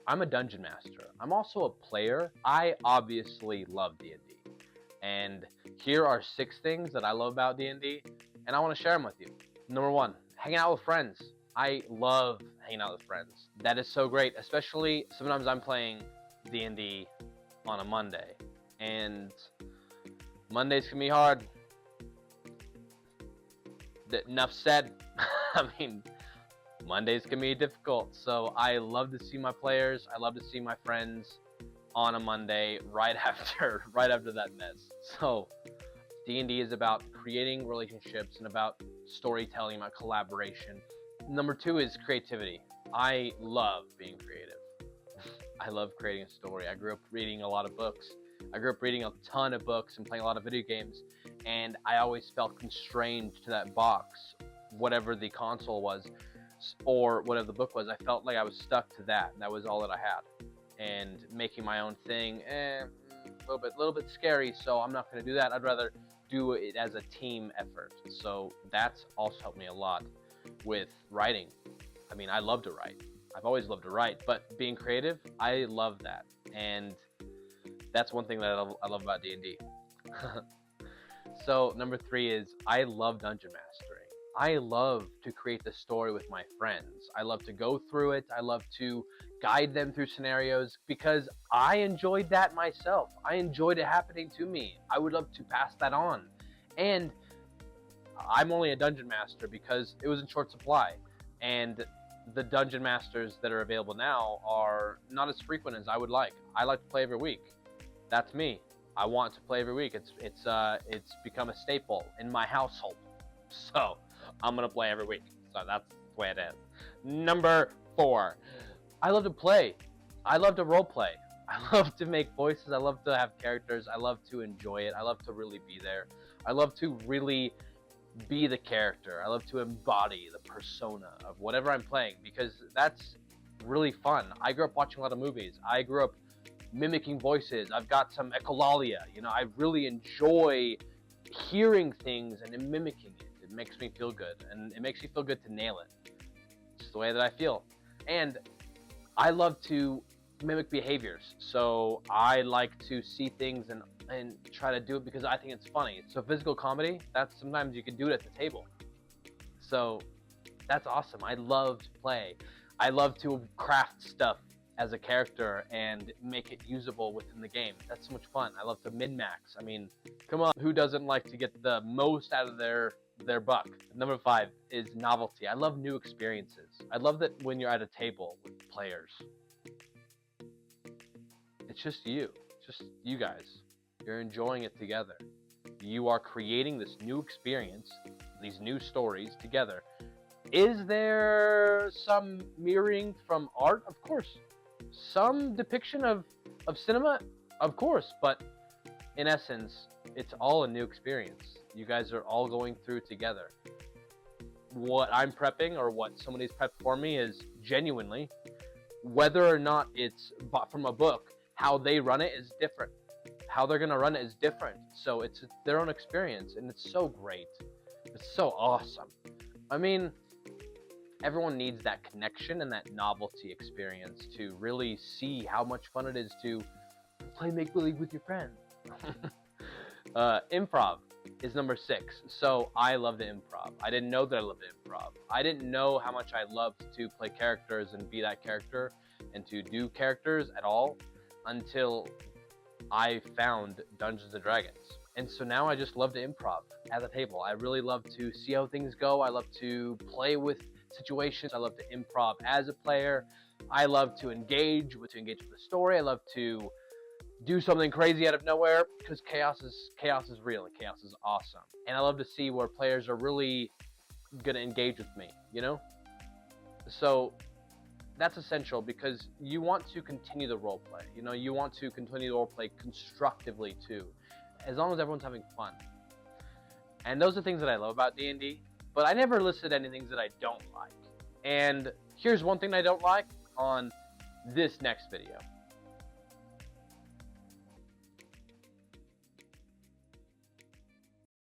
I'm a dungeon master. I'm also a player. I obviously love D&D. And here are 6 things that I love about D&D, and I want to share them with you. Number 1, hanging out with friends. I love hanging out with friends. That is so great, especially sometimes I'm playing D&D on a Monday, and Mondays can be hard. Enough said. I mean, Mondays can be difficult, so I love to see my players. I love to see my friends on a Monday right after that mess. So D&D is about creating relationships and about storytelling, about collaboration. Number 2 is creativity. I love being creative. I love creating a story. I grew up reading a lot of books. I grew up reading a ton of books and playing a lot of video games, and I always felt constrained to that box, whatever the console was or whatever the book was. I felt like I was stuck to that, and that was all that I had. And making my own thing, a little bit scary, so I'm not going to do that. I'd rather do it as a team effort. So that's also helped me a lot with writing. I mean, I love to write. I've always loved to write, but being creative, I love that. And that's one thing that I love about D&D. So number 3 is I love dungeon mastering. I love to create the story with my friends. I love to go through it. I love to guide them through scenarios because I enjoyed that myself. I enjoyed it happening to me. I would love to pass that on. And I'm only a dungeon master because it was in short supply. And the dungeon masters that are available now are not as frequent as I would like. I like to play every week. That's me. I want to play every week. It's become a staple in my household. So I'm gonna play every week. So that's the way it is. Number 4, I love to play. I love to role play. I love to make voices. I love to have characters. I love to enjoy it. I love to really be there. I love to really be the character. I love to embody the persona of whatever I'm playing because that's really fun. I grew up watching a lot of movies. I grew up mimicking voices. I've got some echolalia. I really enjoy hearing things and mimicking it. It makes me feel good, and it makes me feel good to nail it. It's the way that I feel. And I love to mimic behaviors. So I like to see things and try to do it because I think it's funny. So physical comedy, that's sometimes you can do it at the table. So that's awesome. I love to play. I love to craft stuff as a character and make it usable within the game. That's so much fun. I love to min-max. I mean, come on, who doesn't like to get the most out of their buck? Number 5 is novelty. I love new experiences. I love that when you're at a table with players, it's just you. It's just you guys. You're enjoying it together. You are creating this new experience, these new stories together. Is there some mirroring from art? Of course. Some depiction of cinema? Of course. But in essence, it's all a new experience. You guys are all going through together. What I'm prepping or what somebody's prepped for me is genuinely, whether or not it's bought from a book, how they run it is different. How they're going to run it is different. So it's their own experience, and it's so great. It's so awesome. I mean, everyone needs that connection and that novelty experience to really see how much fun it is to play make-believe with your friends. Improv is number 6. So I love the improv. I didn't know that I loved improv. I didn't know how much I loved to play characters and be that character and to do characters at all until I found Dungeons & Dragons. And so now I just love to improv at the table. I really love to see how things go. I love to play with situations. I love to improv as a player. I love to engage with the story. I love to do something crazy out of nowhere because chaos is real and chaos is awesome. And I love to see where players are really gonna engage with me, So that's essential because you want to continue the role play. You want to continue the role play constructively too, as long as everyone's having fun. And those are things that I love about D&D, but I never listed any things that I don't like. And here's one thing I don't like on this next video.